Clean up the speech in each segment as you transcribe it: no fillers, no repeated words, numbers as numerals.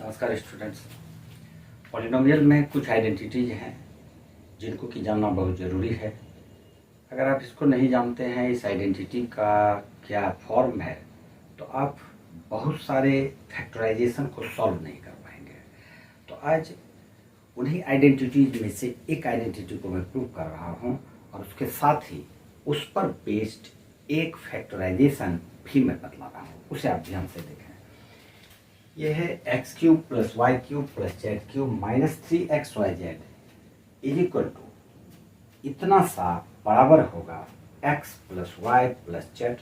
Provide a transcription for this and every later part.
नमस्कार students. Polynomial में कुछ आइडेंटिटीज हैं जिनको कि जानना बहुत ज़रूरी है। अगर आप इसको नहीं जानते हैं, इस आइडेंटिटी का क्या फॉर्म है, तो आप बहुत सारे फैक्टराइजेशन को सॉल्व नहीं कर पाएंगे। तो आज उन्हीं आइडेंटिटीज में से एक आइडेंटिटी को मैं प्रूव कर रहा हूँ और उसके साथ ही उस पर बेस्ड एक फैक्टराइजेशन भी मैं बतला रहा हूँ। उसे आप ध्यान से देखें। यह है x cube plus Y cube plus Z cube minus 3xyz is equal to इतना सा बराबर होगा x plus y plus z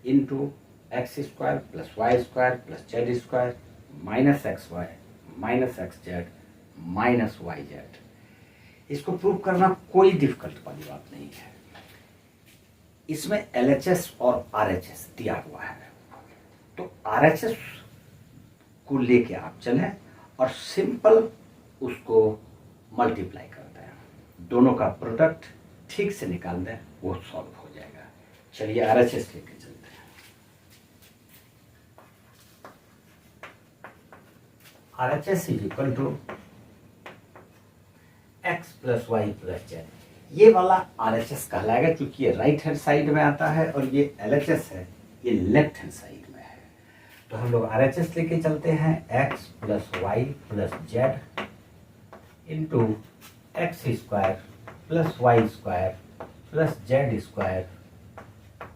into x square plus y square plus z square minus x Y minus x z minus y z. इसको prove करना कोई difficult वाली बात नहीं है। इसमें LHS और RHS दिया हुआ है, तो RHS को लेके आप चलें और सिंपल उसको मल्टीप्लाई कर दें, दोनों का प्रोडक्ट ठीक से निकाल दें, वो सॉल्व हो जाएगा। चलिए RHS लेके चलते हैं। RHS is equal to x plus y plus z. ये वाला RHS कहलाएगा क्योंकि ये राइट हैंड साइड में आता है और ये LHS है, ये लेफ्ट हैंड साइड में है। तो हम लोग RHS लेके चलते हैं x plus y plus z into x square plus y square plus z square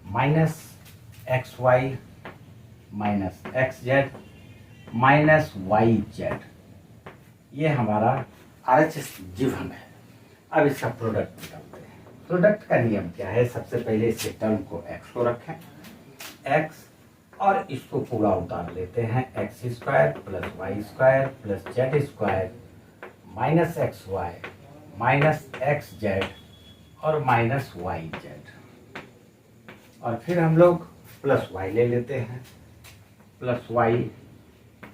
minus x Y minus x z minus y z. ये हमारा RHS गिवन है। अब इसका प्रोडक्ट निकालते हैं। प्रोडक्ट का नियम क्या है? सबसे पहले इस टर्म को एक्स को रखें, एक्स, और इसको पूरा उतार लेते हैं x square plus y square plus z square minus x Y minus x z और माइनस वाई जेड। और फिर हम लोग प्लस वाई ले लेते हैं, plus y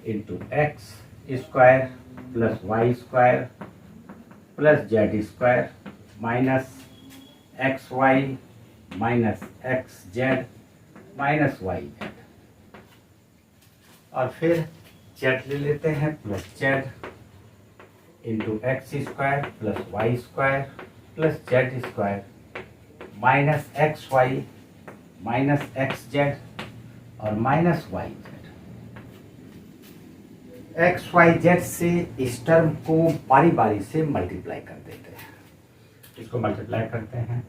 into x square plus y square plus z square minus x Y minus x z minus y z. और फिर जेड ले लेते हैं, plus z into x square plus y square plus z square minus x Y minus x z और minus y z. X y z से इस term को बारी बारी से मल्टीप्लाई कर देते हैं। इसको मल्टीप्लाई करते हैं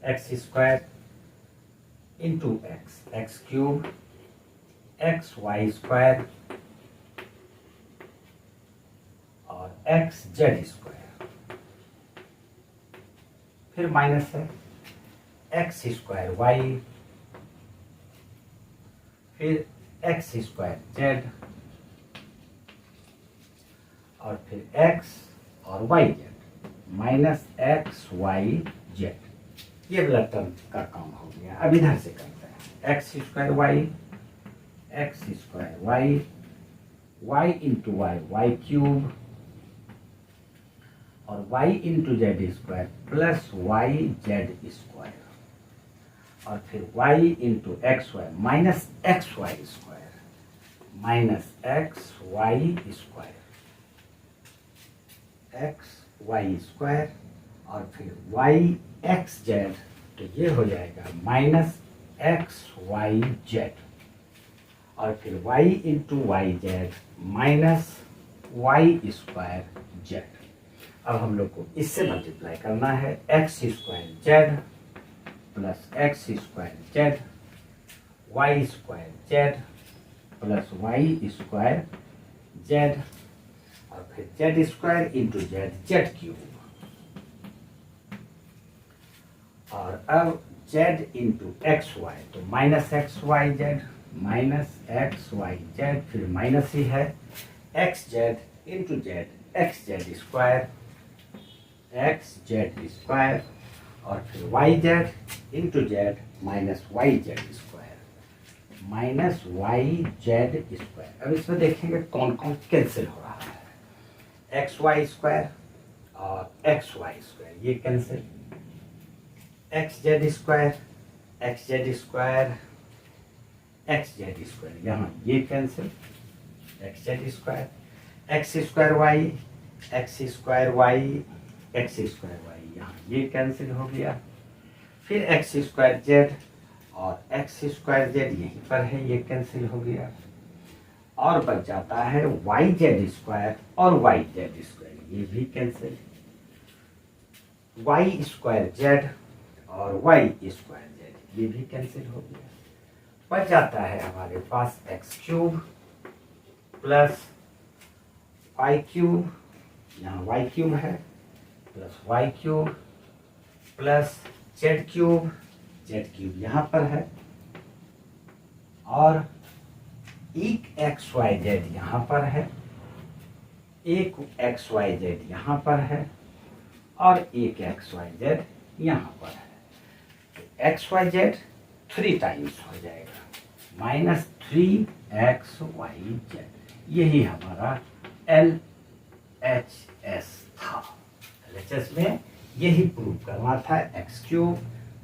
x square into x, x cube x Y square और एक्स जेड स्क्वायर, फिर माइनस है एक्स स्क्वायर वाई, फिर एक्स स्क्वायर जेड और फिर एक्स और Y z minus x y z. ये वाला टर्म का काम हो गया। अब इधर से करते हैं x square Y x square Y Y into Y Y cube और Y into Z square plus Y Z square और फिर Y into x Y minus x Y square minus x Y square X Y square और फिर Y x Z, तो ये हो जाएगा minus x y z और फिर y into y z minus y square z. अब हम लोग को इससे मल्टीप्लाई करना है x square z plus x square z y square z plus y square Z और फिर z square into z, z cube, और अब जेड इंटू एक्स वाई, तो minus x y z minus x y z, फिर minus ही है x z into z x z square x z square और फिर y z into z minus y Z square minus y Z square. अब इसमें देखेंगे कौन कौन कैंसिल हो रहा है। एक्स वाई स्क्वायर और एक्स वाई स्क्वायर ये cancel, x z square x z square x z square, यहाँ ये cancel x z square x square Y, x square Y, x square y, यहाँ ये कैंसिल हो गया। फिर एक्स स्क्वायर जेड और एक्स स्क्वायर जेड यहीं पर है, ये कैंसिल हो गया। और बच जाता है वाई जेड स्क्वायर और वाई जेड स्क्वायर, ये भी कैंसिल। वाई स्क्वायर जेड और वाई स्क्वायर जेड ये भी कैंसिल हो गया। बच जाता है हमारे पास X cube plus Y cube, यहाँ वाई क्यूब है, plus Y cube plus Z cube यहाँ पर है, और एक एक्स वाई जेड यहाँ पर है, एक एक्स वाई जेड यहाँ पर है, और एक एक्स वाई जेड यहाँ पर है। तो एक्स वाई जेड 3 टाइम्स हो जाएगा, माइनस 3 एक्स वाई जेड। यही हमारा LHS था। LHS में यही प्रूव करना था, x cube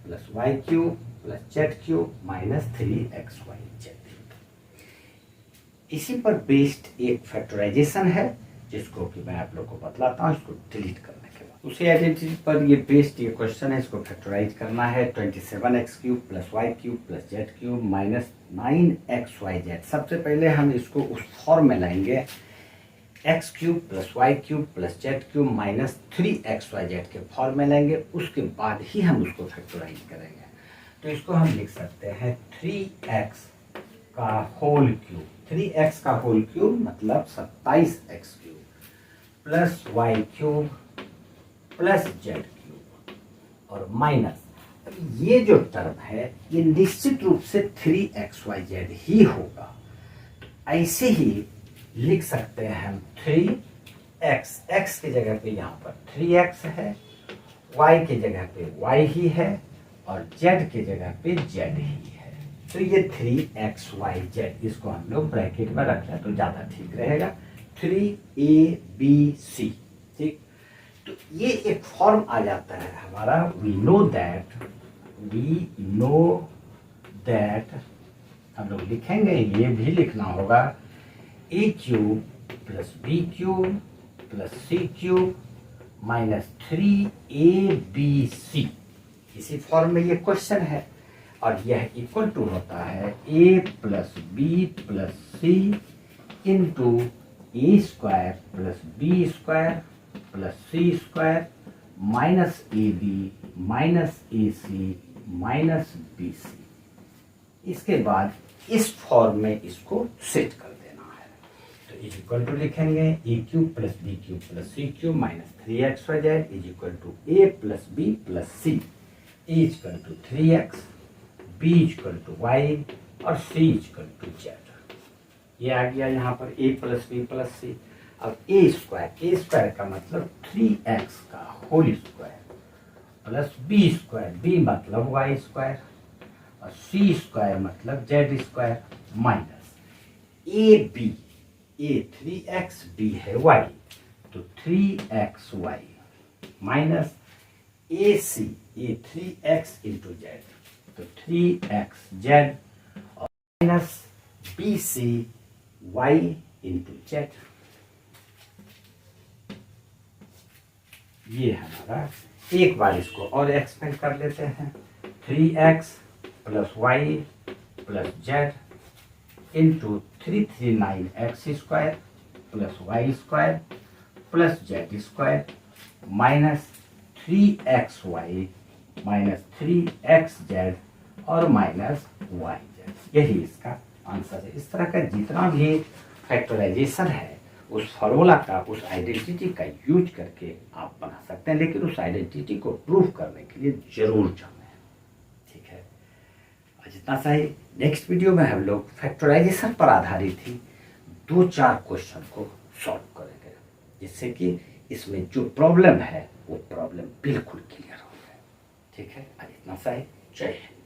plus Y cube plus Z cube minus 3xyz। इसी पर बेस्ड एक फैक्टराइजेशन है जिसको कि मैं आप लोग को बतलाता हूँ, इसको डिलीट करने के बाद। उसी आइडेंटिटी पर ये बेस्ड ये क्वेश्चन है, इसको फैक्टराइज करना है। 27x³ plus y³ plus z³ minus 9xyz। सबसे पहले हम इसको उस फॉर्म में लाएंगे, x³ plus y³ plus z³ minus 3xyz के फॉर्म में लाएंगे, उसके बाद ही हम उसको फैक्टराइज करेंगे। तो इसको हम लिख सकते हैं 3x का होल क्यूब, 3x का होल क्यूब मतलब 27x³ plus y³ plus z³ और माइनस, ये जो टर्म है ये निश्चित रूप से 3xyz ही होगा। ऐसे ही लिख सकते हैं हम 3x, x की जगह पे यहाँ पर 3x है, y की जगह पे y ही है, और z की जगह पे z ही है। तो ये 3xyz, इसको हम लोग ब्रैकेट में रख लें तो ज़्यादा ठीक रहेगा, 3abc। ठीक, तो ये एक फॉर्म आ जाता है हमारा, वी नो दैट हम लोग लिखेंगे, ये भी लिखना होगा a³ plus b³ plus c³ minus 3abc। इसी फॉर्म में ये क्वेश्चन है, और यह इक्वल टू होता है a plus b plus c into a square plus b square plus c square minus a b minus a c minus b c. इसके बाद इस फॉर्म में इसको सेट कर देना है। तो इज इक्वल टू लिखेंगे a³ plus b³ plus c³ minus 3xyz is equal to a plus b plus c, a is equal to 3x, b is equal to y और c is equal to z। ये आ गया यहाँ पर a plus b plus c। अब a square का मतलब 3x का whole square plus b square, b मतलब y स्क्वायर, और c स्क्वायर मतलब z square minus a 3x, b है y, तो 3xy minus a 3x into z, तो 3xz और माइनस bcy इंटू z। ये हमारा, एक बार इसको और एक्सपेंड कर लेते हैं, 3x plus y plus z into 339x square plus y square plus z square minus 3xy minus 3xz और माइनस yz। यही इसका आंसर है। इस तरह का जितना भी फैक्टराइजेशन है उस फॉर्मूला का, उस आइडेंटिटी का यूज करके आप बना सकते हैं, लेकिन उस आइडेंटिटी को प्रूव करने के लिए जरूर जाना है। ठीक है, आज इतना सा ही। नेक्स्ट वीडियो में हम लोग फैक्टराइजेशन पर आधारित ही 2-4 क्वेश्चन को सॉल्व करेंगे, जिससे कि इसमें जो प्रॉब्लम है वो प्रॉब्लम बिल्कुल क्लियर हो जाए। ठीक है, आज इतना सा ही। जय हिंद।